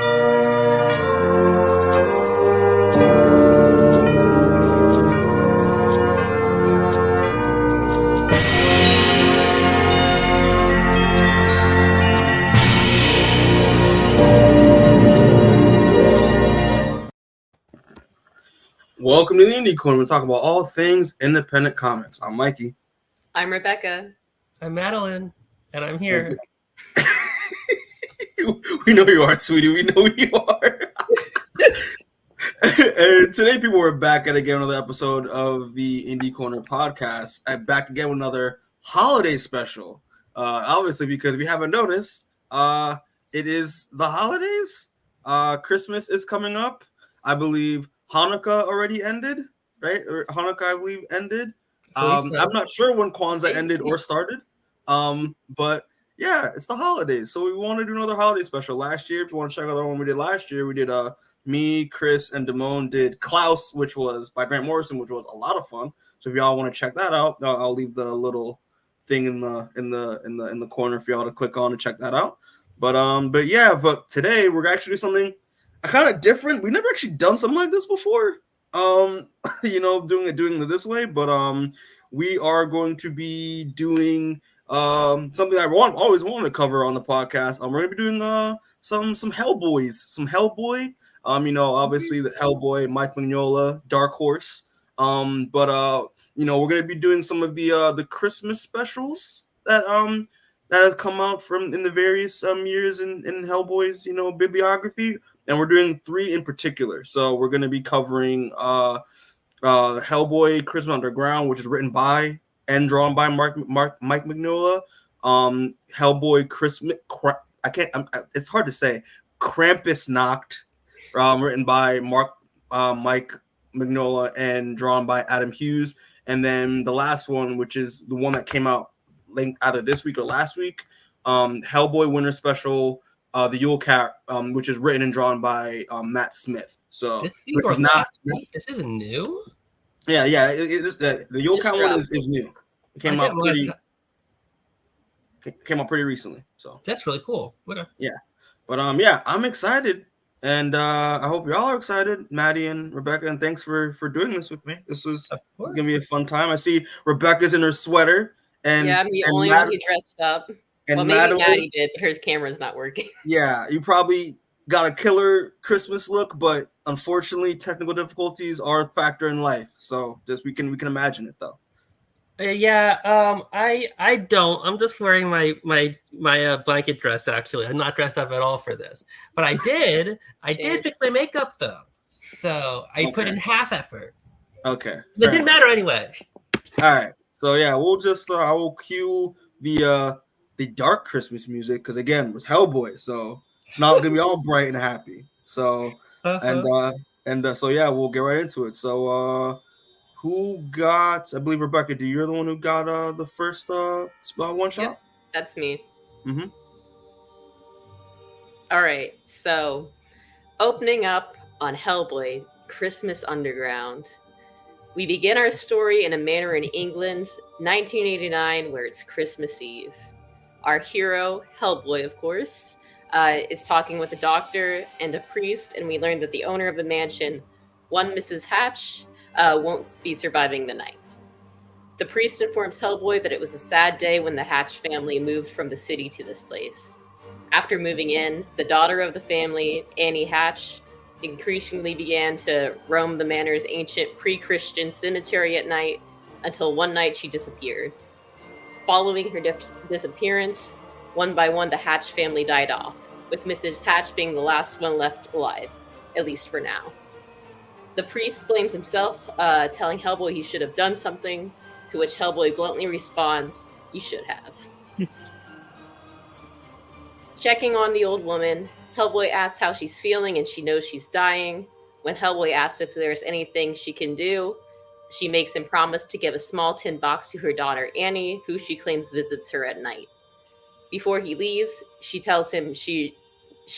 Welcome to the Indie Corner. We talk about all things independent comics. I'm Mikey. I'm Rebecca. I'm Madeline, and I'm here. We know you are, sweetie. We know you are. And today, people, we're back at again another episode of the Indie Corner podcast. I'm back again with another holiday special. Obviously, because we haven't noticed, it is the holidays. Christmas is coming up. I believe Hanukkah already ended, right? Or Hanukkah, I believe, ended. I'm not sure when Kwanzaa ended or started. But yeah, it's the holidays. So we want to do another holiday special. Last year, if you want to check out the one we did last year, we did me, Chris, and Damone did Klaus, which was by Grant Morrison, which was a lot of fun. So if y'all want to check that out, I'll leave the little thing in the corner for y'all to click on and check that out. But today we're actually doing something kind of different. We've never actually done something like this before. Doing it this way. But we are going to be doing something I always wanted to cover on the podcast. We're going to be doing some Hellboy. Obviously the Hellboy, Mike Mignola, Dark Horse. We're going to be doing some of the Christmas specials that has come out from in the various years in Hellboy's bibliography, and we're doing 3 in particular. So we're going to be covering Hellboy Christmas Underground, which is written by and drawn by Mike Mignola. Hellboy Christmas, it's hard to say. Krampusnacht, written by Mike Mignola and drawn by Adam Hughes. And then the last one, which is the one that came out either this week or last week, Hellboy Winter Special, the Yule Cat, which is written and drawn by Matt Smith. So this isn't new. Yeah. The Yule Cat one is new. It came out pretty recently. So that's really cool. Okay. Yeah, but I'm excited, and I hope y'all are excited, Maddie and Rebecca. And thanks for doing this with me. This is gonna be a fun time. I see Rebecca's in her sweater, and I'm the only one who dressed up. Well, maybe Maddie did, but her camera's not working. Yeah, you probably got a killer Christmas look, but unfortunately, technical difficulties are a factor in life. So just we can imagine it though. I don't. I'm just wearing my blanket dress. Actually, I'm not dressed up at all for this. But I did fix my makeup though, so I put in half effort. Okay, it didn't matter anyway. All right, so yeah, we'll just I will cue the dark Christmas music because again, it was Hellboy, so it's not gonna be all bright and happy. So so yeah, we'll get right into it. So who got? I believe Rebecca. You're the one who got the first one shot. Yep, that's me. Mm-hmm. All right, so opening up on Hellboy Christmas Underground, we begin our story in a manor in England, 1989, where it's Christmas Eve. Our hero, Hellboy, of course, is talking with a doctor and a priest, and we learn that the owner of the mansion, one Mrs. Hatch, won't be surviving the night. The priest informs Hellboy that it was a sad day when the Hatch family moved from the city to this place. After moving in, the daughter of the family, Annie Hatch, increasingly began to roam the manor's ancient pre-Christian cemetery at night until one night she disappeared. Following her disappearance, one by one the Hatch family died off, with Mrs. Hatch being the last one left alive, at least for now. The priest blames himself, telling Hellboy he should have done something, to which Hellboy bluntly responds, "You should have." Checking on the old woman, Hellboy asks how she's feeling and she knows she's dying. When Hellboy asks if there's anything she can do, she makes him promise to give a small tin box to her daughter Annie, who she claims visits her at night. Before he leaves, she tells him she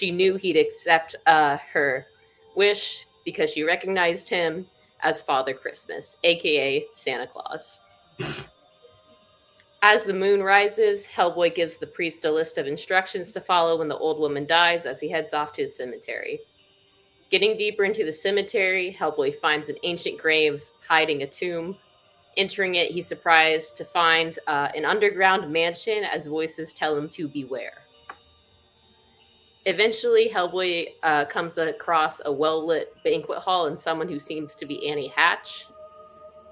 knew he'd accept her wish because she recognized him as Father Christmas, aka Santa Claus. As the moon rises, Hellboy gives the priest a list of instructions to follow when the old woman dies as he heads off to his cemetery. Getting deeper into the cemetery, Hellboy finds an ancient grave hiding a tomb. Entering it, he's surprised to find an underground mansion as voices tell him to beware. Eventually, Hellboy comes across a well-lit banquet hall and someone who seems to be Annie Hatch.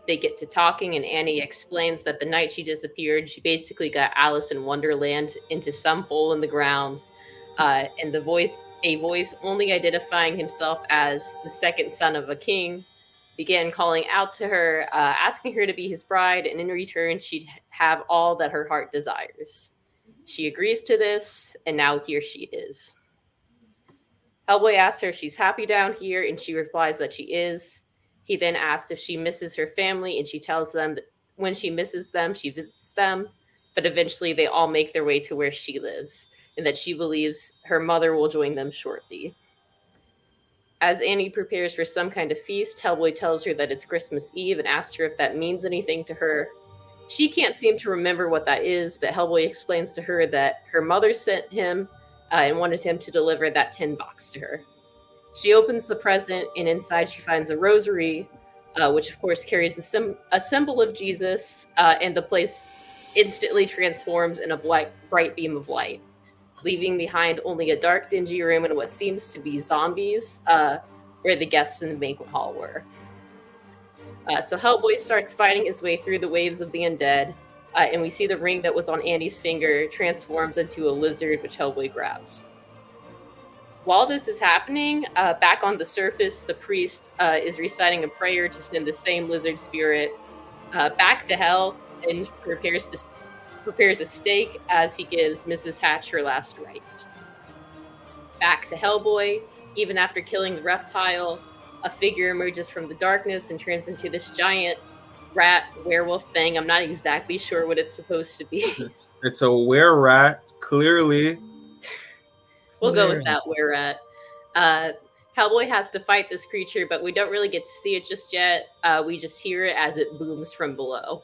They get to talking, and Annie explains that the night she disappeared, she basically got Alice in Wonderland into some hole in the ground, and a voice only identifying himself as the second son of a king, began calling out to her, asking her to be his bride, and in return, she'd have all that her heart desires. She agrees to this, and now here she is. Hellboy asks her if she's happy down here, and she replies that she is. He then asks if she misses her family, and she tells them that when she misses them, she visits them, but eventually they all make their way to where she lives, and that she believes her mother will join them shortly. As Annie prepares for some kind of feast, Hellboy tells her that it's Christmas Eve and asks her if that means anything to her. She can't seem to remember what that is, but Hellboy explains to her that her mother sent him and wanted him to deliver that tin box to her. She opens the present, and inside she finds a rosary, which of course carries a symbol of Jesus, and the place instantly transforms in a bright beam of light, leaving behind only a dark, dingy room and what seems to be zombies, where the guests in the banquet hall were. So Hellboy starts fighting his way through the waves of the undead, and we see the ring that was on Annie's finger transforms into a lizard, which Hellboy grabs. While this is happening, back on the surface, the priest is reciting a prayer to send the same lizard spirit back to hell, and prepares a steak as he gives Mrs. Hatch her last rites. Back to Hellboy, even after killing the reptile, a figure emerges from the darkness and turns into this giant rat werewolf thing. I'm not exactly sure what it's supposed to be. It's a were-rat, clearly. We'll go with that were-rat. Hellboy has to fight this creature, but we don't really get to see it just yet. We just hear it as it booms from below.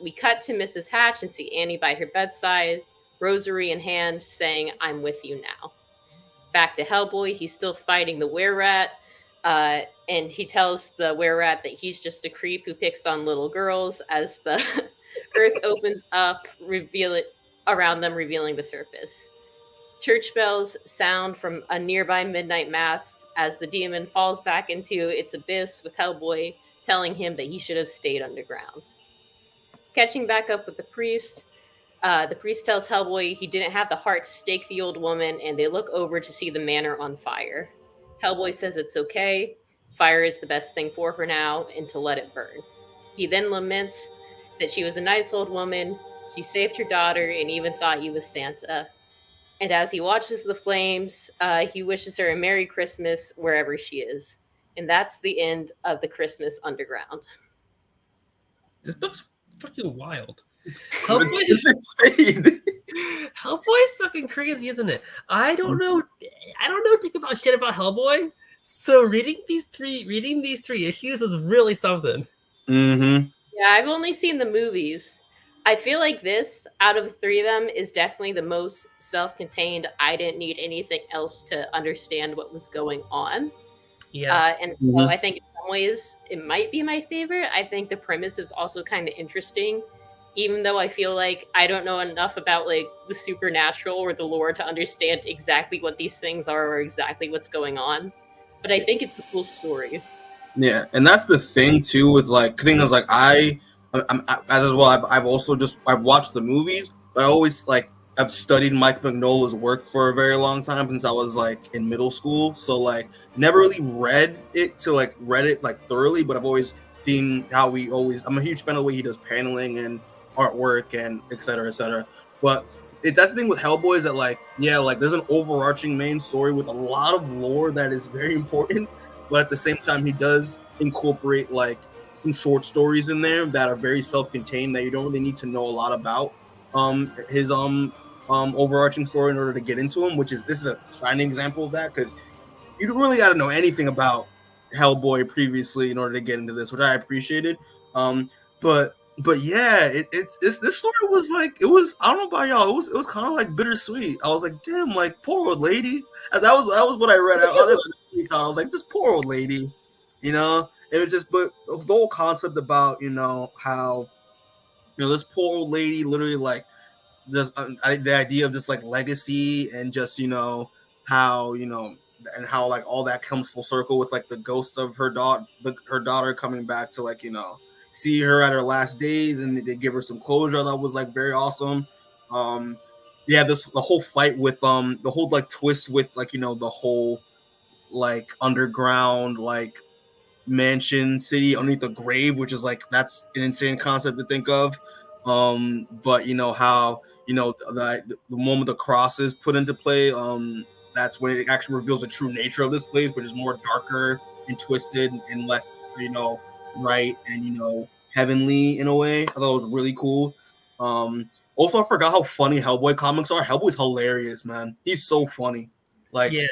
We cut to Mrs. Hatch and see Annie by her bedside, rosary in hand, saying, "I'm with you now." Back to Hellboy, he's still fighting the were-rat, and he tells the were-rat that he's just a creep who picks on little girls as the earth opens up, around them, revealing the surface. Church bells sound from a nearby midnight mass as the demon falls back into its abyss, with Hellboy telling him that he should have stayed underground. Catching back up with the priest tells Hellboy he didn't have the heart to stake the old woman, and they look over to see the manor on fire. Hellboy says it's okay, fire is the best thing for her now, and to let it burn. He then laments that she was a nice old woman, she saved her daughter, and even thought he was Santa. And as he watches the flames, he wishes her a Merry Christmas wherever she is. And that's the end of the Christmas Underground. This book's fucking wild. It's insane. Hellboy's fucking crazy, isn't it? I don't know think about shit about Hellboy. So reading these three issues was really something. Mm-hmm. Yeah, I've only seen the movies. I feel like this, out of the three of them, is definitely the most self-contained. I didn't need anything else to understand what was going on. Yeah. And so I think in some ways it might be my favorite. I think the premise is also kind of interesting, even though I feel like I don't know enough about like the supernatural or the lore to understand exactly what these things are or exactly what's going on. But I think it's a cool story. Yeah, and that's the thing too with like things like I'm as well. I've also I've watched the movies, but I always I've studied Mike Mignola's work for a very long time since I was in middle school. So never really read it thoroughly, but I've always seen how I'm a huge fan of the way he does paneling and artwork and et cetera. But that's the thing with Hellboy is that there's an overarching main story with a lot of lore that is very important, but at the same time he does incorporate some short stories in there that are very self-contained that you don't really need to know a lot about his overarching story in order to get into him, this is a shining example of that, because you don't really got to know anything about Hellboy previously in order to get into this, which I appreciated. But but yeah, it's this story was like it was. I don't know about y'all. It was kind of like bittersweet. I was like, damn, like poor old lady. And that was what I read. I was like, this poor old lady, you know. It was just, but the whole concept about how this poor old lady literally like just the idea of just like legacy and just how and how like all that comes full circle with like the ghost of her daughter coming back to like see her at her last days, and they give her some closure. That was like very awesome. The whole fight with the whole like twist with like the whole like underground like mansion city underneath the grave, which is like that's an insane concept to think of. But how the moment the cross is put into play, that's when it actually reveals the true nature of this place, which is more darker and twisted and less right and heavenly in a way. I thought it was really cool. Also, I forgot how funny Hellboy comics are. Hellboy's hilarious, man. He's so funny. Like, yeah,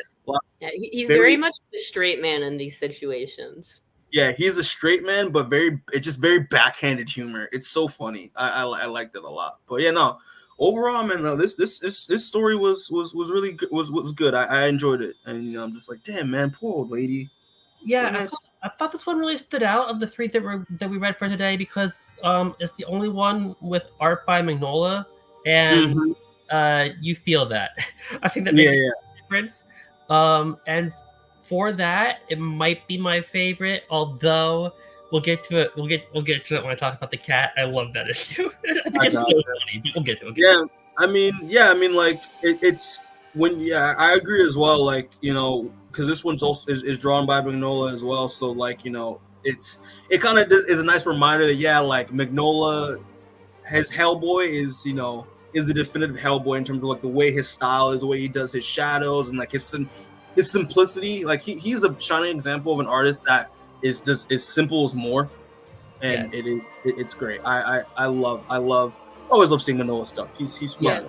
he's very much the straight man in these situations. Yeah, he's a straight man, but it's just very backhanded humor. It's so funny. I liked it a lot. But yeah, no. Overall, man, this story was really good. Was good. I enjoyed it, and I'm just like, damn, man, poor old lady. Yeah, I thought this one really stood out of the three that we read for today because it's the only one with art by Mignola, and you feel that. I think that makes a difference. And for that, it might be my favorite. Although we'll get to it. We'll get to it when I talk about the cat. I love that issue. I think it's so funny. We'll get to it. I mean, like it's when I agree as well. Like because this one's also is drawn by Mignola as well. So like it kind of is a nice reminder that like Mignola has Hellboy is the definitive Hellboy in terms of like the way his style is, the way he does his shadows, and like his simplicity. Like he's a shining example of an artist that is just as simple as more, and it's great. I always love seeing Mignola stuff. He's fun.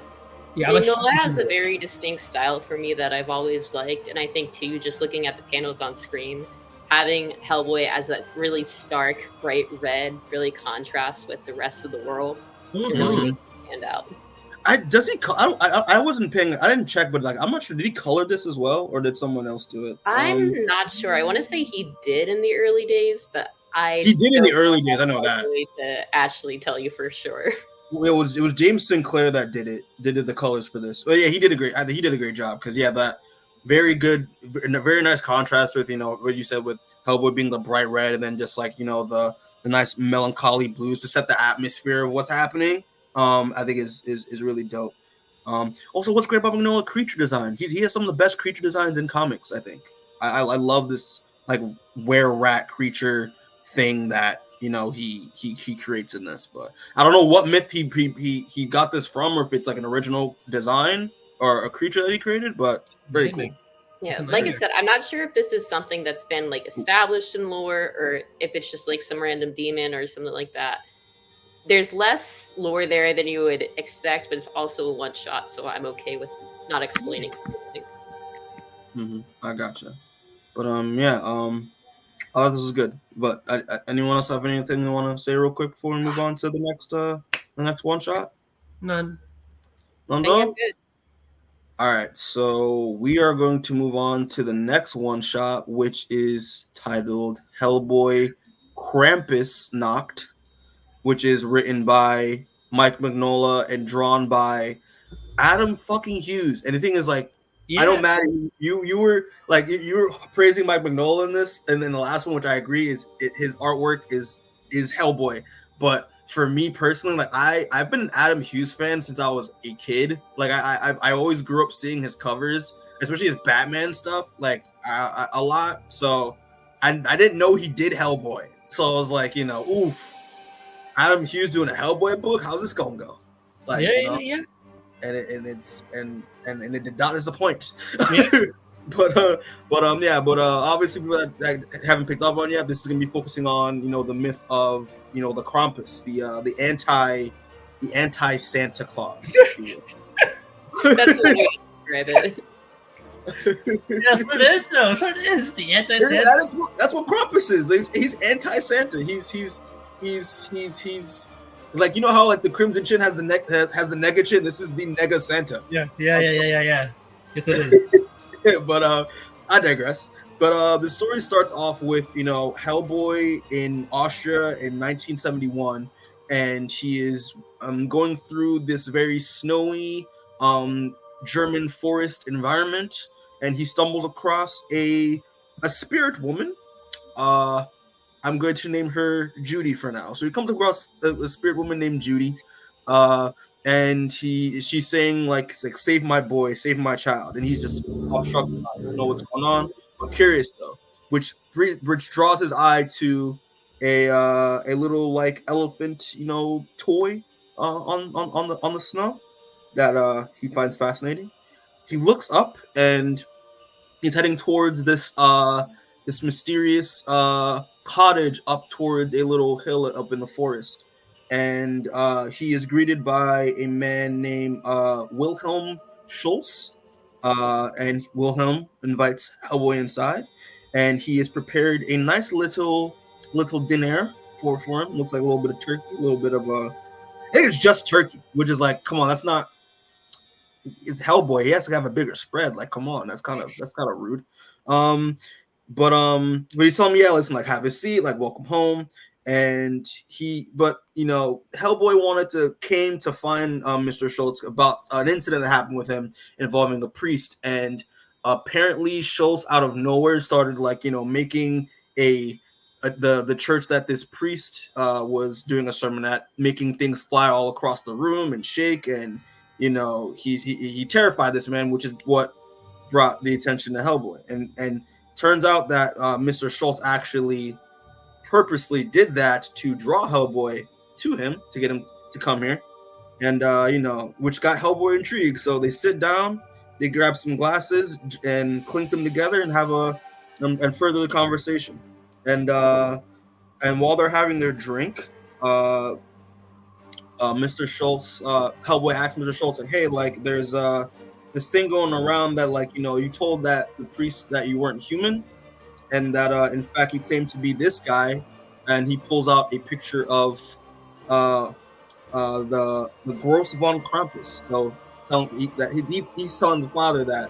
Yeah, Mignola has a very distinct style for me that I've always liked, and I think too, just looking at the panels on screen, having Hellboy as a really stark, bright red really contrasts with the rest of the world. It really makes it stand out. I wasn't paying. I didn't check, but like I'm not sure. Did he color this as well, or did someone else do it? I'm not sure. I want to say he did in the early days, but he did in the early days. I know that. To actually tell you for sure. It was James Sinclair that did the colors for this. But yeah, he did a great job because that very good, very nice contrast with what you said with Hellboy being the bright red and then just like the nice melancholy blues to set the atmosphere of what's happening. I think is really dope. Also, what's great about Mignola creature design? He has some of the best creature designs in comics. I think I love this like were-rat creature thing that he creates in this. But I don't know what myth he got this from, or if it's like an original design or a creature that he created. But very cool. Yeah, like I said, I'm not sure if this is something that's been like established in lore, or if it's just like some random demon or something like that. There's less lore there than you would expect, but it's also a one shot, so I'm okay with not explaining everything. I gotcha. But I thought this was good. But anyone else have anything they want to say real quick before we move on to the next one shot? None. Good. All right, so we are going to move on to the next one shot, which is titled Hellboy Krampusnacht, which is written by Mike Mignola and drawn by Adam fucking Hughes. And the thing is, like, I know, Maddie, you were praising Mike Mignola in this, and then the last one, which I agree, is his artwork is Hellboy. But for me personally, like I've been an Adam Hughes fan since I was a kid. Like I always grew up seeing his covers, especially his Batman stuff, like a lot. So I didn't know he did Hellboy. So I was like, oof. Adam Hughes doing a Hellboy book? How's this gonna go? Like, yeah. And it did not disappoint. Yeah. but obviously people that haven't picked up on yet, this is gonna be focusing on the myth of the Krampus, the anti Santa Claus. That's the way to describe it. That's what it is, though. That's what it is. The anti Santa. That's what Krampus is. He's anti Santa. Like, you know how like the Crimson Chin has the Nega Chin. This is the Nega Santa. Yeah. Yes, it is. But I digress. But the story starts off with, you know, Hellboy in Austria in 1971, and he is going through this very snowy German forest environment, and he stumbles across a spirit woman. I'm going to name her Judy for now. So he comes across a spirit woman named Judy, and she's saying like save my boy, save my child, and he's just all shocked. He doesn't know what's going on. I'm curious though, which draws his eye to a little like elephant, you know, toy on the snow that he finds fascinating. He looks up and he's heading towards this mysterious cottage up towards a little hill up in the forest, and he is greeted by a man named Wilhelm Schultz. And Wilhelm invites Hellboy inside, and he has prepared a nice little dinner for him. Looks like a little bit of turkey, a little bit of I think it's just turkey, which is like, come on, that's not. It's Hellboy. He has to have a bigger spread. Like, come on, that's kind of rude. But he's telling me, yeah, listen, like, have a seat, like, welcome home. And but you know, Hellboy came to find Mr. Schultz about an incident that happened with him involving a priest, and apparently Schultz out of nowhere started like, you know, making the church that this priest was doing a sermon at, making things fly all across the room and shake, and you know, he terrified this man, which is what brought the attention to Hellboy, and turns out that Mr. Schultz actually purposely did that to draw Hellboy to him, to get him to come here, and you know, which got Hellboy intrigued. So they sit down, they grab some glasses and clink them together and have and further the conversation. And while they're having their drink, Mr. Schultz, Hellboy asks Mr. Schultz, like, hey, like, there's this thing going around that, like, you know, you told that the priest that you weren't human, and that in fact you claim to be this guy. And he pulls out a picture of the gross von Krampus. So he's telling the father that,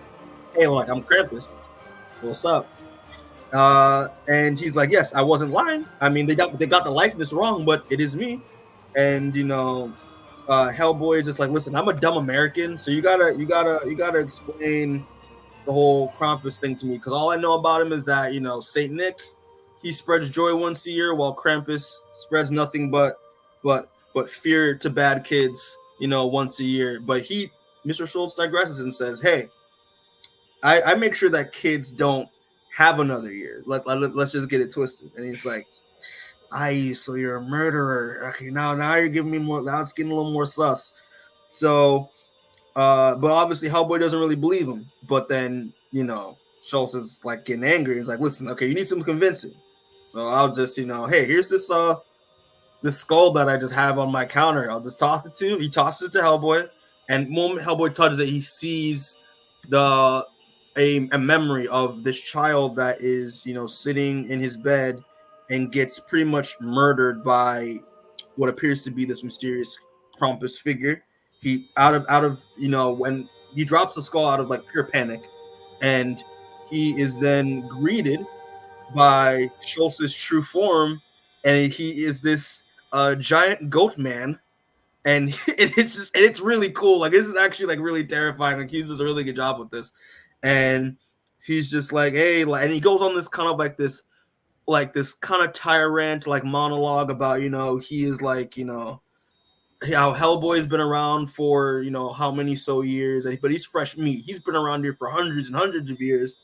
hey, like, I'm Krampus, so what's up? And he's like, yes, I wasn't lying. I mean, they got the likeness wrong, but it is me. And you know, Hellboy is just like, listen, I'm a dumb American, so you gotta explain the whole Krampus thing to me, because all I know about him is that, you know, Saint Nick, he spreads joy once a year, while Krampus spreads nothing but fear to bad kids, you know, once a year. But Mr. Schultz digresses and says, hey, I make sure that kids don't have another year. Let's just get it twisted. And he's like, so you're a murderer. Okay, now you're giving me more. Now it's getting a little more sus. So, but obviously Hellboy doesn't really believe him. But then, you know, Schultz is like getting angry. He's like, listen, okay, you need some convincing. So I'll just, you know, hey, here's this skull that I just have on my counter. I'll just toss it to him. He tosses it to Hellboy, and the moment Hellboy touches it, he sees a memory of this child that is, you know, sitting in his bed and gets pretty much murdered by what appears to be this mysterious Krampus figure. He out of you know, when he drops the skull out of like pure panic, and he is then greeted by Schultz's true form, and he is this giant goat man, and it's really cool. Like, this is actually like really terrifying. Like, he does a really good job with this, and he's just like, hey, like, and he goes on this kind of this kind of tyrant like monologue about, you know, he is like, you know, how Hellboy's been around for, you know, how many so years, but he's fresh meat. He's been around here for hundreds and hundreds of years,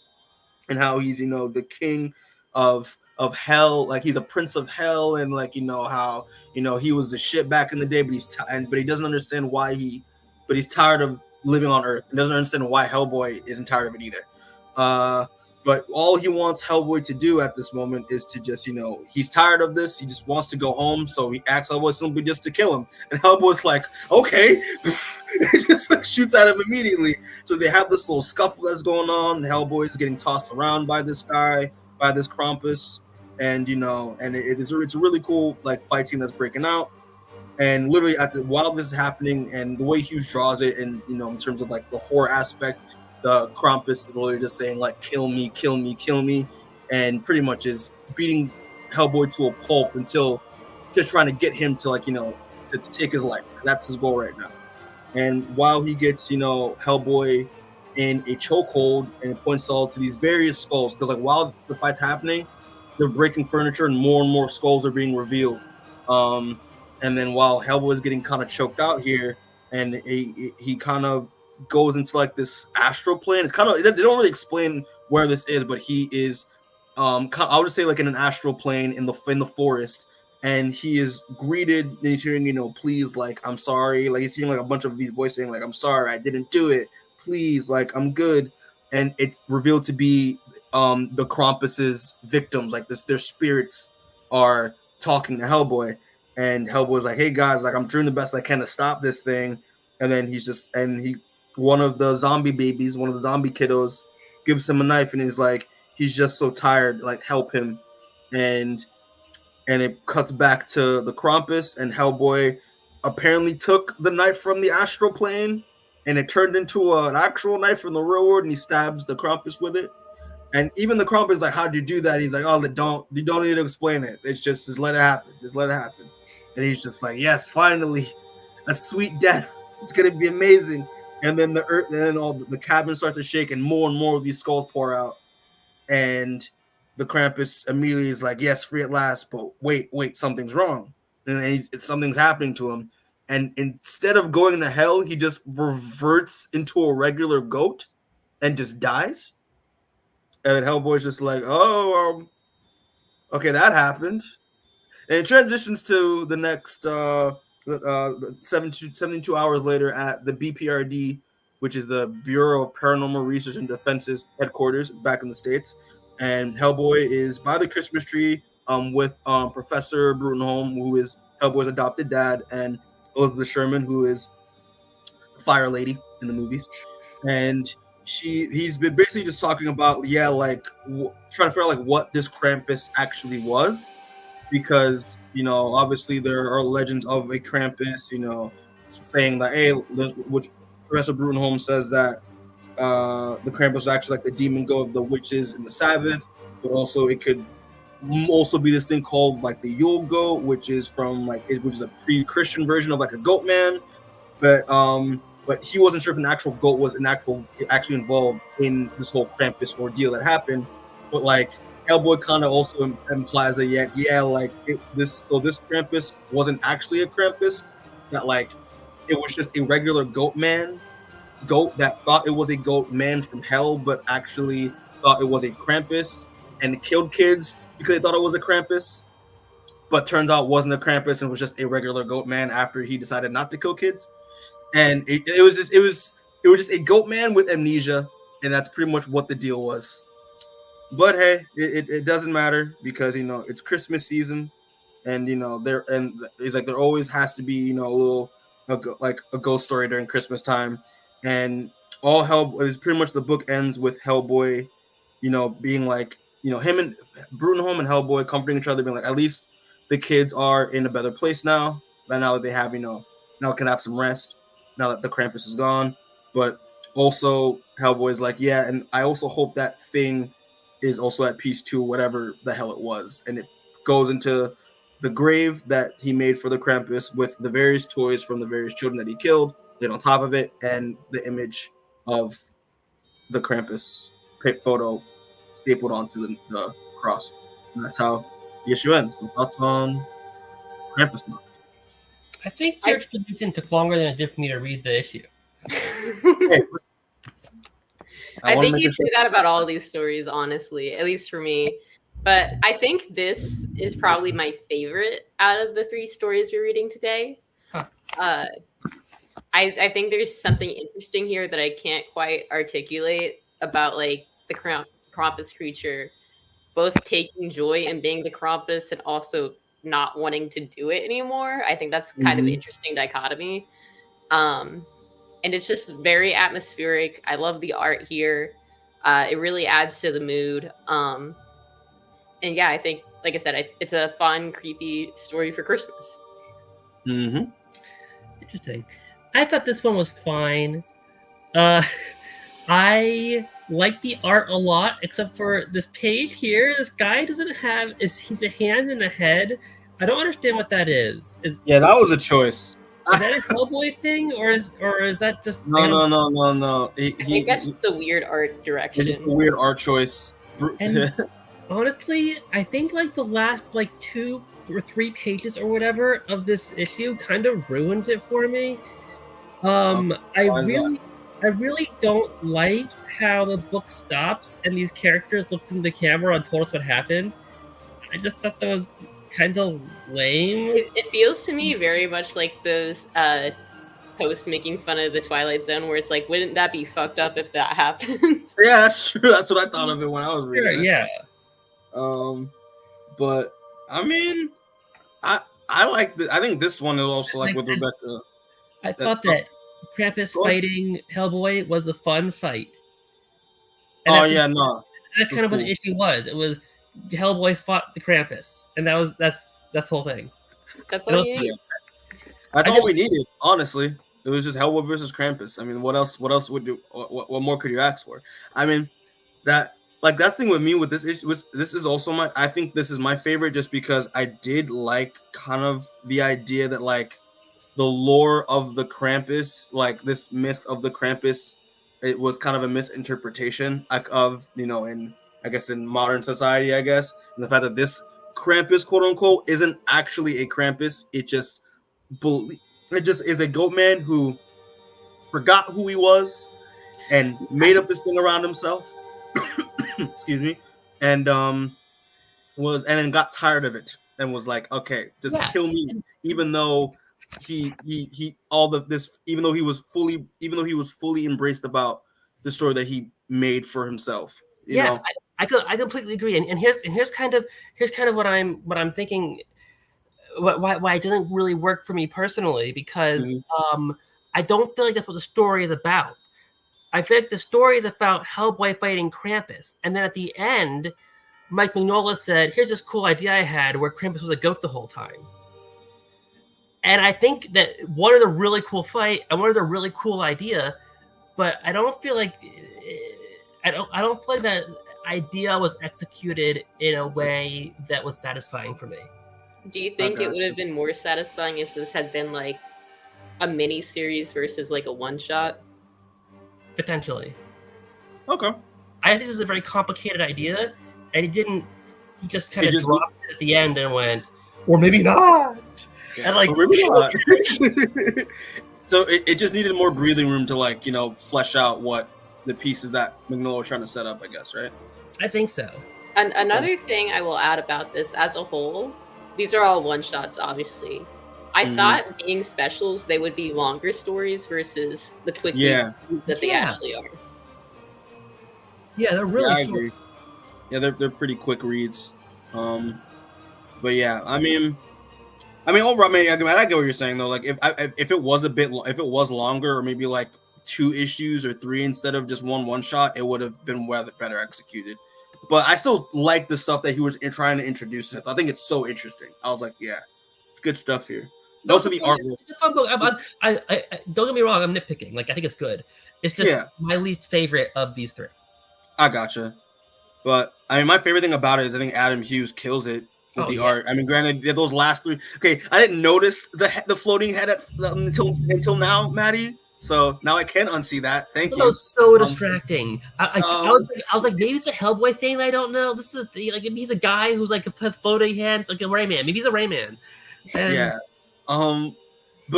and how he's, you know, the king of hell, like he's a prince of hell, and like, you know, how, you know, he was the shit back in the day, but he doesn't understand why he's tired of living on Earth, and doesn't understand why Hellboy isn't tired of it either. But all he wants Hellboy to do at this moment is to just, you know, he's tired of this. He just wants to go home. So he asks Hellboy simply just to kill him. And Hellboy's like, okay. He just like shoots at him immediately. So they have this little scuffle that's going on. Hellboy's getting tossed around by this guy, by this Krampus. And, you know, and it's a really cool like fight scene that's breaking out. And literally while this is happening, and the way Hughes draws it, and in terms of like the horror aspect, the Krampus is literally just saying like kill me, kill me, kill me, and pretty much is beating Hellboy to a pulp until just trying to get him to like to take his life. That's his goal right now. And while he gets Hellboy in a chokehold, and it points all to these various skulls, because like while the fight's happening, they're breaking furniture and more skulls are being revealed. And then while Hellboy's getting kind of choked out here, and he kind of goes into like this astral plane. It's kind of, they don't really explain where this is, but he is I would say like in an astral plane in the forest, and he is greeted, and he's hearing please, like I'm sorry, like he's hearing like a bunch of these voices saying like I'm sorry, I didn't do it, please, like I'm good. And it's revealed to be the Krampus's victims, like their spirits are talking to Hellboy. And Hellboy's like, hey guys, like I'm doing the best I can to stop this thing. And then one of the zombie babies, one of the zombie kiddos, gives him a knife, and he's like, he's just so tired, like help him. And it cuts back to the Krampus, and Hellboy apparently took the knife from the astral plane, and it turned into an actual knife from the real world, and he stabs the Krampus with it. And even the Krampus is like, how'd you do that? He's like, oh, you don't need to explain it. It's just let it happen. Just let it happen. And he's just like, yes, finally, a sweet death. It's gonna be amazing. And then the earth, and then all the cabin starts to shake, and more of these skulls pour out. And the Krampus immediately is like, yes, free at last. But wait, something's wrong. And then something's happening to him. And instead of going to hell, he just reverts into a regular goat and just dies. And Hellboy's just like, okay, that happened. And it transitions to the next 72 hours later at the BPRD, which is the Bureau of Paranormal Research and Defense's headquarters back in the States. And Hellboy is by the Christmas tree with Professor Brutenholm, who is Hellboy's adopted dad, and Elizabeth Sherman, who is the fire lady in the movies. And he's been basically just talking about, trying to figure out like what this Krampus actually was. Because, obviously there are legends of a Krampus, saying that, hey, which Professor Brutenholm says that the Krampus was actually like the demon goat of the witches in the Sabbath, but also it could also be this thing called like the Yule goat, which is a pre-Christian version of like a goat man. But he wasn't sure if an actual goat was actually involved in this whole Krampus ordeal that happened. But like, Hellboy kind of also implies that this Krampus wasn't actually a Krampus, that like it was just a regular goat that thought it was a goat man from hell, but actually thought it was a Krampus and killed kids because they thought it was a Krampus, but turns out it wasn't a Krampus and was just a regular goat man after he decided not to kill kids. And it was just a goat man with amnesia, and that's pretty much what the deal was. But hey, it doesn't matter because it's Christmas season, and there always has to be a ghost story during Christmas time, and all Hellboy is pretty much the book ends with Hellboy, being like him and Brutenholm and Hellboy comforting each other, being like, at least the kids are in a better place now. And now that they have now can have some rest now that the Krampus is gone. But also Hellboy's like, yeah, and I also hope that thing is also at peace too, whatever the hell it was. And it goes into the grave that he made for the Krampus with the various toys from the various children that he killed laid on top of it, and the image of the Krampus photo stapled onto the cross. And that's how the issue ends. So thoughts on Krampusnacht? I think your explanation took longer than it did for me to read the issue. Hey, I think you say that about all these stories, honestly, at least for me. But I think this is probably my favorite out of the 3 stories we're reading today. Huh. I think there's something interesting here that I can't quite articulate about like the Krampus creature, both taking joy in being the Krampus and also not wanting to do it anymore. I think that's kind of an interesting dichotomy. And it's just very atmospheric. I love the art here. It really adds to the mood. And yeah, I think, like I said, it's a fun, creepy story for Christmas. Mm-hmm. Interesting. I thought this one was fine. I like the art a lot, except for this page here. This guy doesn't have he's a hand and a head. I don't understand what that is. Yeah, that was a choice. Is that a Hellboy thing, or is that just No. I think that's just a weird art direction. It's just a weird art choice. And honestly, I think like the last like 2 or 3 pages or whatever of this issue kind of ruins it for me. I really don't like how the book stops and these characters looked in the camera and told us what happened. I just thought that was kind of lame. It feels to me very much like those posts making fun of the Twilight Zone, where it's like, wouldn't that be fucked up if that happened? Yeah, that's true. That's what I thought of it when I was reading it. Yeah. But I mean, I like I think this one is also like with Rebecca. I thought that Krampus fighting Hellboy was a fun fight. And that's kind of what the issue was. It was Hellboy fought the Krampus, and that's the whole thing. That's all you need. That's all we needed, honestly. It was just Hellboy versus Krampus. I mean, what else would you? What more could you ask for? I mean, that thing with me with this issue was this is also I think this is my favorite just because I did like kind of the idea that like the lore of the Krampus, like this myth of the Krampus, it was kind of a misinterpretation of, in modern society, and the fact that this Krampus, quote unquote, isn't actually a Krampus. It just is a goat man who forgot who he was and made up this thing around himself. Excuse me, and then got tired of it and was like, okay, just kill me, even though he was fully embraced about the story that he made for himself. You know? I completely agree, and here's kind of what I'm thinking. Why it doesn't really work for me personally, because I don't feel like that's what the story is about. I feel like the story is about Hellboy fighting Krampus, and then at the end, Mike Mignola said, "Here's this cool idea I had where Krampus was a goat the whole time." And I think that one is a really cool fight, and one is a really cool idea, but I don't feel like that idea was executed in a way that was satisfying for me. Do you think it would have been more satisfying if this had been like a mini series versus like a one shot? Potentially. Okay. I think this is a very complicated idea, and he just kind of dropped it at the end and went, or maybe not. Yeah, and like, maybe not. So it just needed more breathing room to flesh out what the pieces that Mignola was trying to set up, I guess, right? I think so. And another thing I will add about this as a whole, these are all one shots, obviously. I thought being specials, they would be longer stories versus the quick that they actually are. Yeah, they're really I agree. Yeah, they're pretty quick reads. But yeah, I mean, overall, I get what you're saying though. Like, if it was longer, or maybe like 2 issues or 3 instead of just one shot, it would have been better executed. But I still like the stuff that he was trying to introduce. I think it's so interesting. I was like, yeah, it's good stuff here. Most of the artwork. It's a fun book. I don't get me wrong. I'm nitpicking. Like, I think it's good. It's just my least favorite of these 3. I gotcha. But I mean, my favorite thing about it is I think Adam Hughes kills it with the art. I mean, granted, those last 3. Okay, I didn't notice the floating head until now, Maddie. So now I can unsee that. Thank you. That was so distracting. I was like, maybe it's a Hellboy thing. I don't know. This is like, maybe he's a guy who's like has floating hands, like a Rayman. Maybe he's a Rayman. But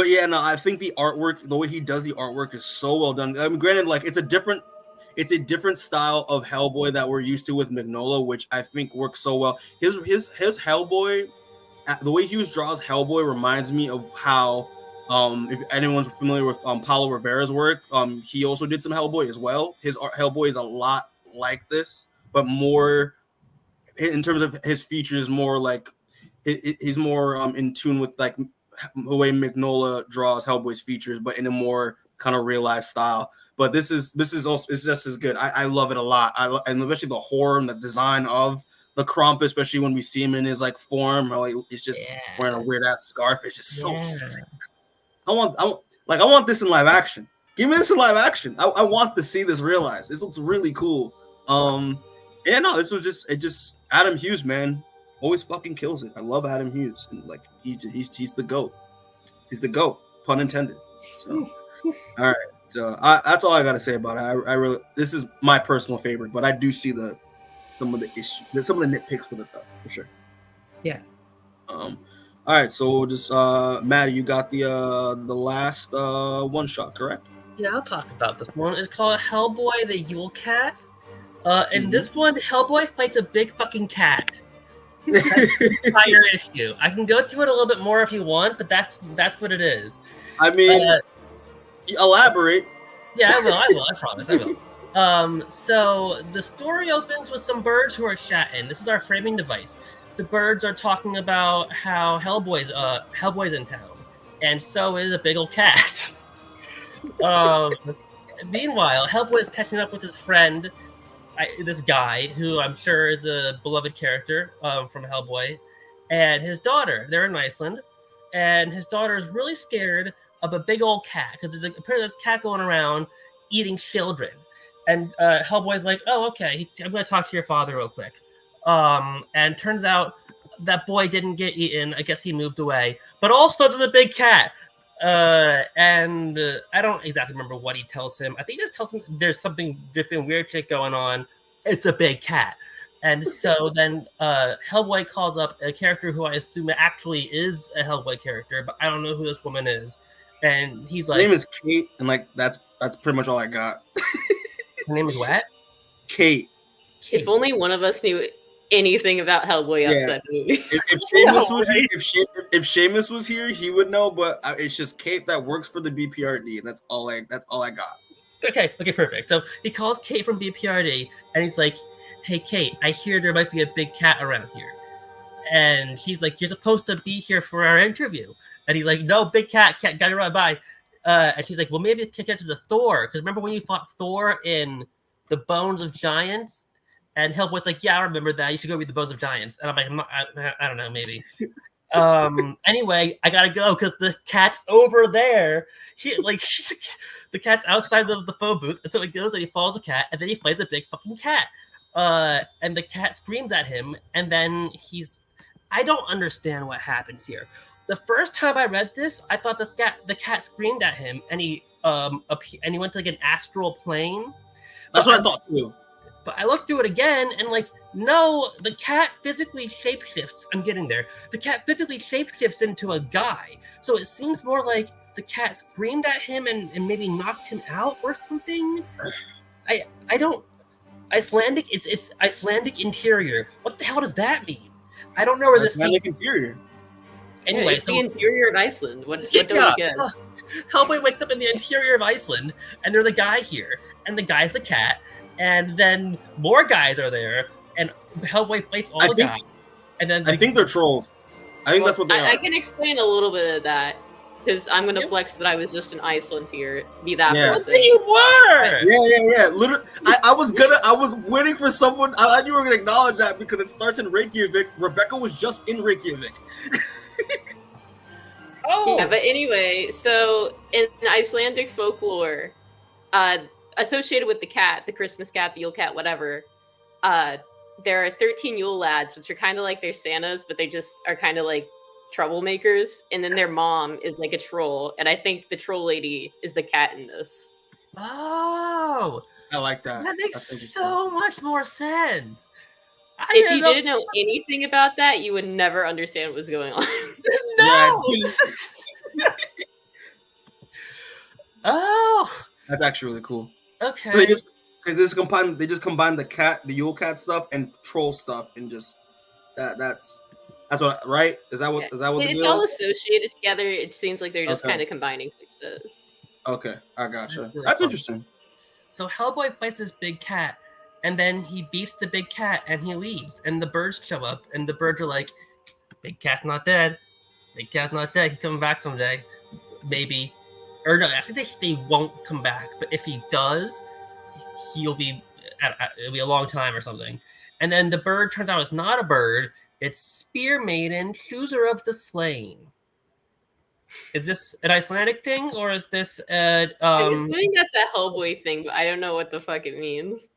yeah, no, I think the artwork, the way he does the artwork, is so well done. I mean, granted, like it's a different style of Hellboy that we're used to with Mignola, which I think works so well. His Hellboy, the way Hughes draws Hellboy reminds me of how. If anyone's familiar with Paulo Rivera's work, he also did some Hellboy as well. His Hellboy is a lot like this, but more in terms of his features, more like he's more in tune with like the way Mignola draws Hellboy's features, but in a more kind of realized style. But this is also, it's just as good. I love it a lot. And especially the horror and the design of the Krampus, especially when we see him in his like form, or like he's just wearing a weird ass scarf. It's just so sick. I want this in live action. Give me this in live action. I want to see this realized. This looks really cool. Yeah, no, this was just Adam Hughes, man. Always fucking kills it. I love Adam Hughes, and like he's the GOAT. He's the GOAT, pun intended. So, all right. So that's all I gotta say about it. I really, this is my personal favorite, but I do see some of the nitpicks with it though, for sure. Yeah. All right. So we'll just Maddie, you got the last one shot, correct? Yeah, I'll talk about this one. It's called Hellboy the Yule Cat. And this one, Hellboy fights a big fucking cat. That's the entire issue. I can go through it a little bit more if you want, but that's what it is. I mean, elaborate. Yeah, I will. I promise. I will. So the story opens with some birds who are chatting. This is our framing device. The birds are talking about how Hellboy's in town, and so is a big old cat. Meanwhile, Hellboy is catching up with his friend. This guy, who I'm sure is a beloved character from Hellboy, and his daughter. They're in Iceland, and his daughter is really scared of a big old cat, because apparently there's a cat going around eating children. And Hellboy's like, oh, okay, I'm going to talk to your father real quick. And turns out that boy didn't get eaten. I guess he moved away. But also to the big cat. And I don't exactly remember what he tells him. I think he just tells him there's something different, weird shit going on. It's a big cat. And so then Hellboy calls up a character who I assume actually is a Hellboy character, but I don't know who this woman is. And he's like, her name is Kate, and like that's pretty much all I got. Her name is what? Kate. If only one of us knew anything about Hellboy outside the movie. If Seamus was here, he would know. But it's just Kate that works for the BPRD, and that's all I got. Okay, perfect. So he calls Kate from BPRD, and he's like, "Hey, Kate, I hear there might be a big cat around here." And he's like, "You're supposed to be here for our interview." And he's like, "No, big cat, gotta run by." And she's like, "Well, maybe kick it to the Thor, because remember when you fought Thor in the Bones of Giants?" And Hellboy's like, "Yeah, I remember that. You should go read the Bones of Giants." And I'm like, I don't know, maybe. Anyway, I gotta go because the cat's over there. The cat's outside the phone booth, and so he goes and he follows the cat, and then he fights a big fucking cat. And the cat screams at him, and then I don't understand what happens here. The first time I read this, I thought the cat screamed at him, and he went to like an astral plane. That's what I thought too. But I looked through it again, and like, no, the cat physically shapeshifts. I'm getting there. The cat physically shapeshifts into a guy. So it seems more like the cat screamed at him and maybe knocked him out or something. I don't. Icelandic it's Icelandic interior. What the hell does that mean? I don't know where this Icelandic interior. Anyway, it's the interior of Iceland. What don't we get? Hellboy wakes up in the interior of Iceland, and there's a guy here, and the guy's the cat, and then more guys are there, and Hellboy fights all the guys. And then I think they're trolls. I think that's what they are. I can explain a little bit of that, because I'm going to flex that I was just in Iceland here. Be that person. You were! Yeah. Literally, I was waiting for someone. I thought you were going to acknowledge that because it starts in Reykjavik. Rebecca was just in Reykjavik. Oh! Yeah, but anyway, so in Icelandic folklore, associated with the cat, the Christmas cat, the Yule Cat, whatever, there are 13 Yule lads, which are kind of like their Santas, but they just are kind of like troublemakers. And then their mom is like a troll, and I think the troll lady is the cat in this. Oh! I like that. That makes so much more sense. If you didn't know anything about that, you would never understand what was going on. No! Oh! That's actually really cool. Okay. So they just combine the Yule Cat stuff and troll stuff, and just that's what, right? Is that what the it's deal all is? associated together. It seems like they're just kind of combining things. Okay, I gotcha. That's interesting. So Hellboy fights this big cat, and then he beats the big cat, and he leaves. And the birds show up, and the birds are like, "Big cat's not dead. Big cat's not dead. He's coming back someday, maybe." Or no, I think they won't come back. But if he does, it'll be a long time or something. and then the bird turns out it's not a bird. It's Spear Maiden, chooser of the slain. Is this an Icelandic thing, or is this I'm assuming that's a Hellboy thing, but I don't know what the fuck it means.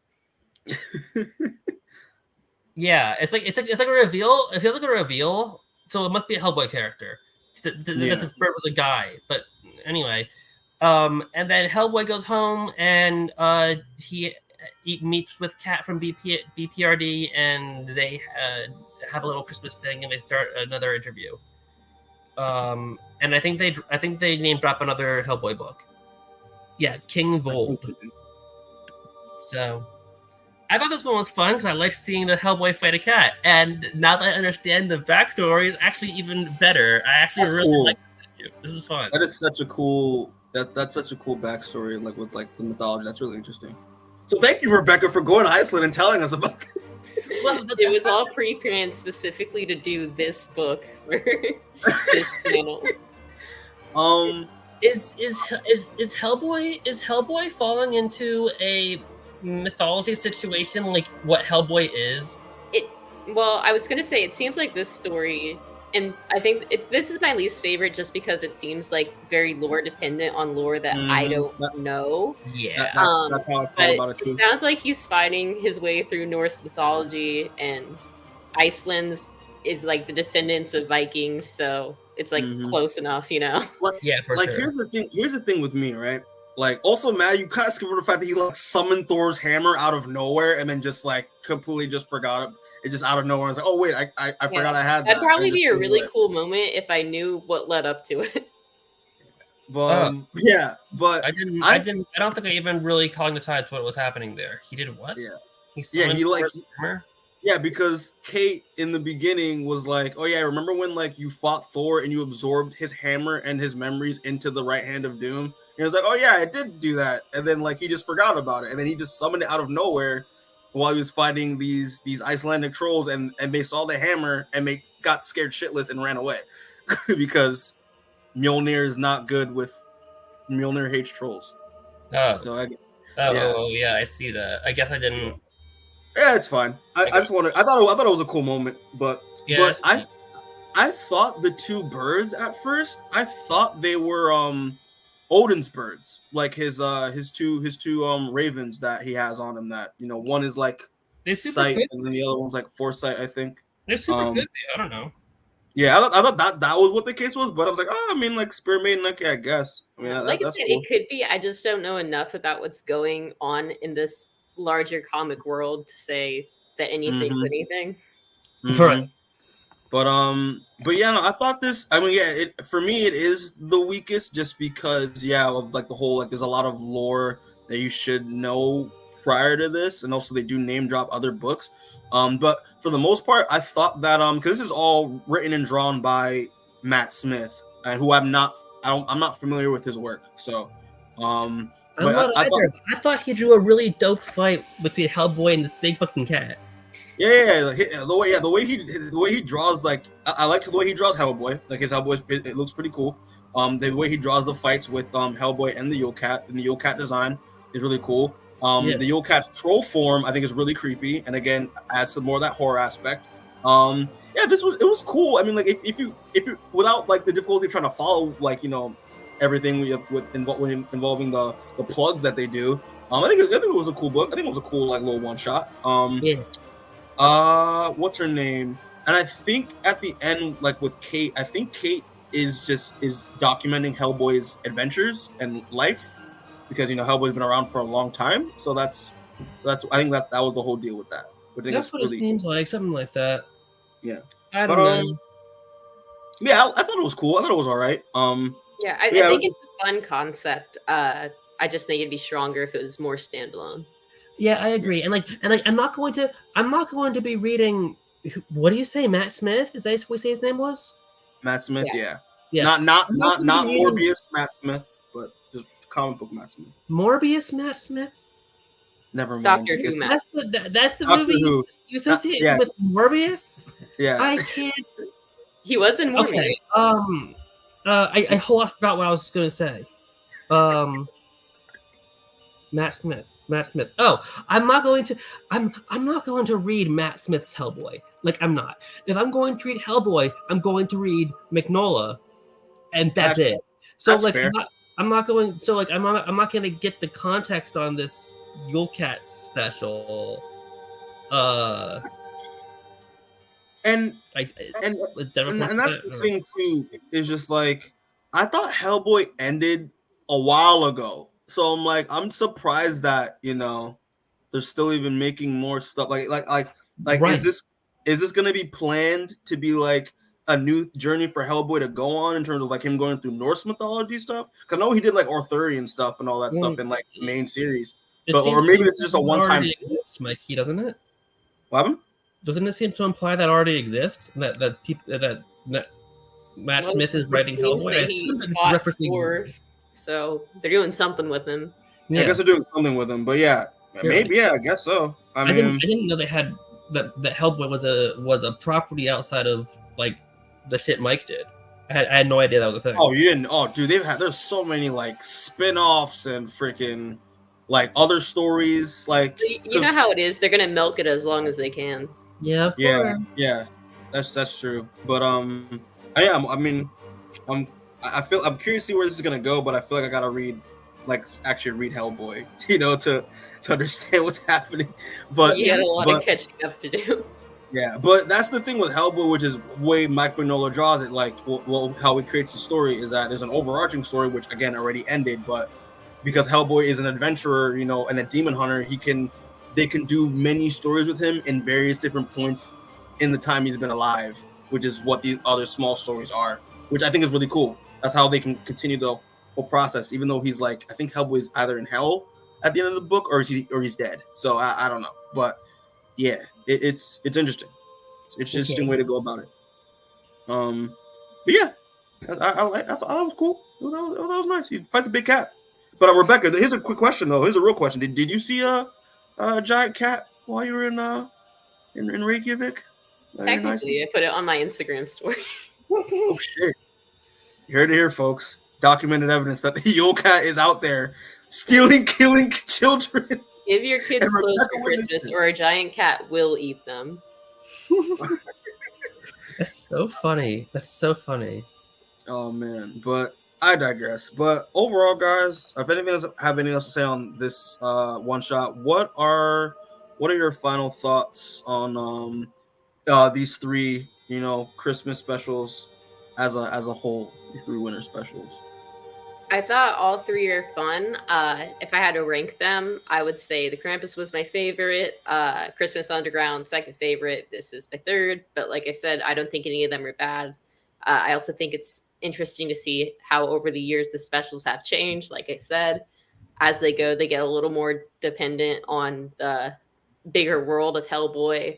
Yeah, it's like a reveal. It feels like a reveal, so it must be a Hellboy character. That this bird was a guy, but anyway. And then Hellboy goes home, and he meets with Cat from BPRD, and they have a little Christmas thing, and they start another interview. And I think they name drop another Hellboy book. Yeah, King Vold. So I thought this one was fun because I liked seeing the Hellboy fight a cat, and now that I understand the backstory, it's actually even better. I actually really like this. This is fun. That is such a cool. That's such a cool backstory, like with like the mythology. That's really interesting. So thank you, Rebecca, for going to Iceland and telling us about it. It was all pre-planned specifically to do this book for this channel. Is Hellboy falling into a mythology situation like what Hellboy is? Well, I was gonna say it seems like this story, and I think this is my least favorite just because it seems like very lore dependent on lore that I don't know. Yeah, that's how I feel about it too. It sounds like he's fighting his way through Norse mythology, and Iceland is like the descendants of Vikings, so it's like close enough, you know. Yeah, for sure. Here's the thing with me, right? Like, also, Maddie, you kind of skipped over the fact that he like summoned Thor's hammer out of nowhere and then just like completely just forgot it. It just out of nowhere. I was like, oh wait, I forgot I had that. That'd probably be a really cool moment if I knew what led up to it. But but I don't think I even really calling the tides what was happening there. He did what? Yeah. He like hammer? Yeah, because Kate in the beginning was like, oh yeah, remember when like you fought Thor and you absorbed his hammer and his memories into the right hand of doom? And he was like, oh yeah, I did do that. And then like he just forgot about it. And then he just summoned it out of nowhere while he was fighting these Icelandic trolls, and they saw the hammer and they got scared shitless and ran away. Because Mjolnir is not good with Mjolnir hates trolls. Oh. So I see that. I guess I didn't. Yeah, it's fine. I just wanted. I thought it was a cool moment, but I thought the two birds at first. I thought they were Odin's birds, like his two ravens that he has on him. That one is like sight, and then the other one's like foresight. I think they're super good. I don't know. Yeah, I thought that was what the case was, but I was like, I mean, like Spear Maiden, okay, I guess. I mean, like I that's said, cool. It could be. I just don't know enough about what's going on in this larger comic world to say that anything's anything. Right. But yeah, no, I thought this. I mean, yeah, for me it is the weakest, just because of like the whole like there's a lot of lore that you should know prior to this, and also they do name drop other books. But for the most part, I thought that because this is all written and drawn by Matt Smith, and who I'm not familiar with his work, so I'm not either. I thought he drew a really dope fight between Hellboy and this big fucking cat. Yeah, the way he draws, like I like the way he draws Hellboy. Like his Hellboy, it looks pretty cool. The way he draws the fights with Hellboy and the Yule Cat, and the Yule Cat design is really cool. The Yule Cat's troll form I think is really creepy, and again adds some more of that horror aspect. It was cool. I mean, like if you without like the difficulty of trying to follow everything involving the plugs that they do. I think it was a cool book. I think it was a cool like little one shot. What's her name? And I think at the end, like with Kate, I think Kate is documenting Hellboy's adventures and life, because Hellboy's been around for a long time. So that's I think that was the whole deal with that. That's what it seems like, something like that. Yeah, I don't know. Yeah, I thought it was cool. I thought it was all right. I think it's a fun concept. I just think it'd be stronger if it was more standalone. Yeah, I agree. And I'm not going to be reading. What do you say, Matt Smith? Is that what we say his name was? Matt Smith. Yeah. Not Morbius Matt Smith, but just comic book Matt Smith. Morbius Matt Smith. Never mind. Doctor Who. That's the movie you associate with Morbius. Yeah. I can't. He was in Morbius. Okay. I forgot what I was going to say. Matt Smith. Oh, I'm not going to read Matt Smith's Hellboy. Like, I'm not. If I'm going to read Hellboy, I'm going to read Mignola, and that's it. So that's like, fair. I'm not going to get the context on this Yule Cat special. And that's the thing too, is just like, I thought Hellboy ended a while ago. So I'm like, I'm surprised that, you know, they're still even making more stuff. Like right. Is this gonna be planned to be like a new journey for Hellboy to go on in terms of like him going through Norse mythology stuff? Because I know he did like Arthurian stuff and all that stuff in like the main series. But or maybe it's just a one-time thing. Mikey, doesn't it? What happened? Doesn't it seem to imply that already exists? That Matt Smith is writing Hellboy? So they're doing something with him. Yeah. I guess they're doing something with him, but maybe I guess so. I didn't know they had that Hellboy was a property outside of like the shit Mike did. I had no idea that was a thing. Oh, you didn't? Oh, dude, there's so many like spin-offs and freaking like other stories. Like, you know how it is. They're gonna milk it as long as they can. Yeah. That's true. But I'm curious to see where this is gonna go, but I feel like I gotta actually read Hellboy, you know, to understand what's happening. But you got a lot of catching up to do. Yeah, but that's the thing with Hellboy, which is way Mike Mignola draws it. Like, how he creates the story is that there's an overarching story, which again already ended, but because Hellboy is an adventurer, you know, and a demon hunter, they can do many stories with him in various different points in the time he's been alive, which is what the other small stories are, which I think is really cool. That's how they can continue the whole process, even though he's like, I think Hellboy's either in hell at the end of the book or he's dead. So I don't know, but yeah, it's interesting. It's an interesting way to go about it. But yeah, I thought that was cool. That was nice. He fights a big cat. But Rebecca, here's a quick question though. Here's a real question. Did you see a giant cat while you were in Reykjavik? Technically, I put it on my Instagram story. Oh shit! You heard it here, folks. Documented evidence that the Yule Cat is out there stealing, killing children. Give your kids clothes for Christmas, or a giant cat will eat them. That's so funny. Oh man, but I digress. But overall, guys, if anything else have anything else to say on this one shot, what are your final thoughts on these three, you know, Christmas specials as a whole? These three winter specials. I thought all three are fun. If I had to rank them, I would say the Krampus was my favorite. Christmas Underground, second favorite. This is my third. But like I said, I don't think any of them are bad. I also think it's interesting to see how over the years the specials have changed. Like I said, as they go, they get a little more dependent on the bigger world of Hellboy.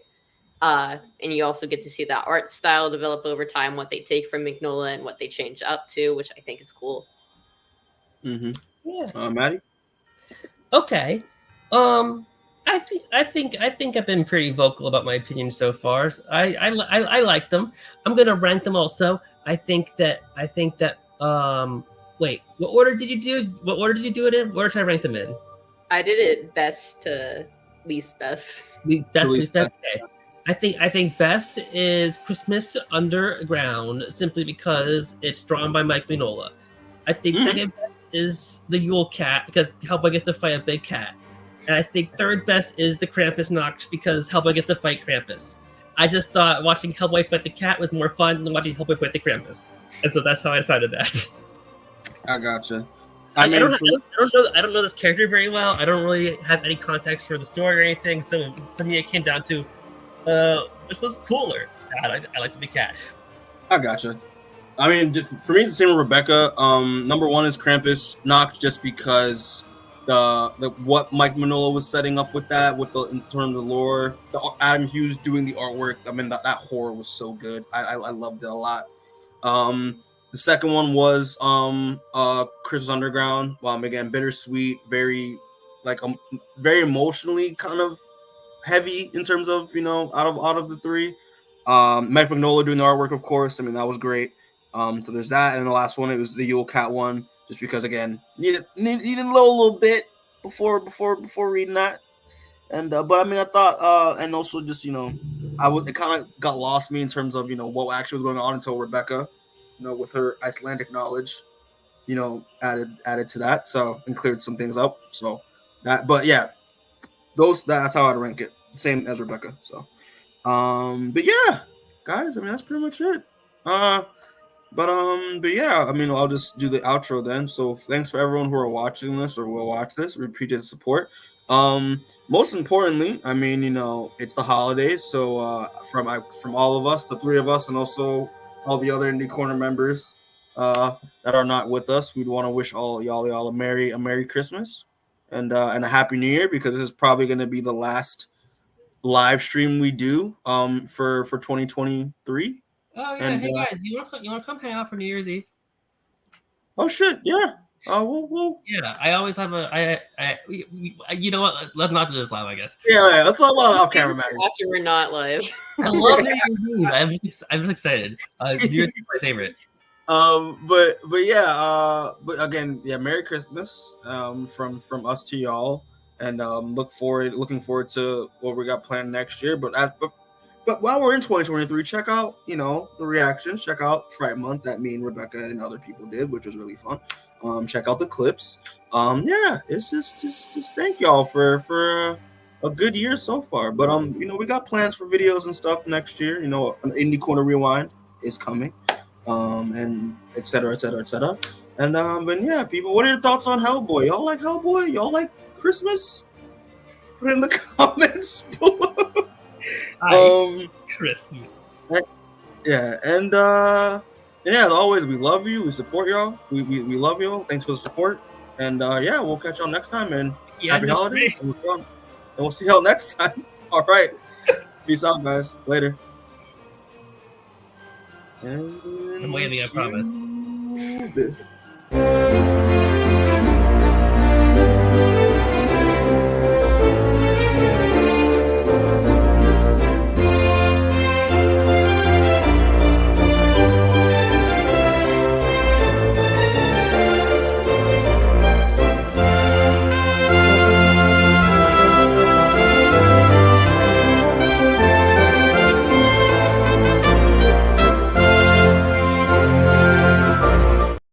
And you also get to see that art style develop over time, what they take from Mignola and what they change up to, which I think is cool. Mm-hmm. Yeah. Maddie? Okay. I think I've been pretty vocal about my opinion so far. I like them. I'm gonna rank them also. I think that wait, what order did you do? What order did you do it in? Where should I rank them in? I did it best to least best. Least best. Okay. I think best is Christmas Underground, simply because it's drawn by Mike Mignola. I think second best is the Yule Cat, because Hellboy gets to fight a big cat. And I think third best is the Krampusnacht, because Hellboy gets to fight Krampus. I just thought watching Hellboy fight the cat was more fun than watching Hellboy fight the Krampus. And so that's how I decided that. I gotcha. I don't know this character very well. I don't really have any context for the story or anything. So for me, it came down to which was cooler. I like the big cat. I gotcha. I mean, for me, it's the same with Rebecca. Number one is Krampusnacht, just because the what Mike Mignola was setting up with that, in terms of the lore, Adam Hughes doing the artwork. I mean, that horror was so good. I loved it a lot. The second one was Christmas Underground. Again, bittersweet, very emotionally kind of heavy in terms of, you know, out of the three. Mike Mignola doing the artwork, of course. I mean, that was great. So there's that, and the last one, it was the Yule Cat one, just because, again, needed a little bit before reading that. And but I mean, I thought, and also just it kind of got lost me in terms of what actually was going on until Rebecca, with her Icelandic knowledge, added to that, so and cleared some things up. So that, but yeah, that's how I'd rank it, same as Rebecca. So, but yeah, guys, I mean that's pretty much it. But yeah, I mean I'll just do the outro then. So thanks for everyone who are watching this or will watch this. We appreciate the support. Most importantly, I mean, it's the holidays, so from all of us, the three of us, and also all the other Indie Corner members that are not with us, we'd want to wish all y'all a Merry Christmas and a Happy New Year, because this is probably going to be the last live stream we do for 2023. Oh yeah, and, hey guys, you want to come hang out for New Year's Eve? Oh shit, yeah. We'll Yeah, I always have you know what? Let's not do this live, I guess. Yeah, let's talk about off camera, Maddie. After we're not live. I love New Year's Eve. I'm just excited. New Year's Eve is my favorite. But yeah, but again, yeah, Merry Christmas from us to y'all, and looking forward to what we got planned next year. But while we're in 2023, check out the reactions. Check out Fright Month that me and Rebecca and other people did, which was really fun. Check out the clips. Yeah, it's just thank y'all for a good year so far. But we got plans for videos and stuff next year. An Indie Corner Rewind is coming. And et cetera, et cetera, et cetera. And yeah, people, what are your thoughts on Hellboy? Y'all like Hellboy? Y'all like Christmas? Put it in the comments below. Christmas. Yeah, and yeah, as always, we love you. We support y'all. We love y'all. Thanks for the support. And yeah, we'll catch y'all next time. And happy holidays. And we'll see y'all next time. All right. Peace out, guys. Later. And I'm waving, I promise. This.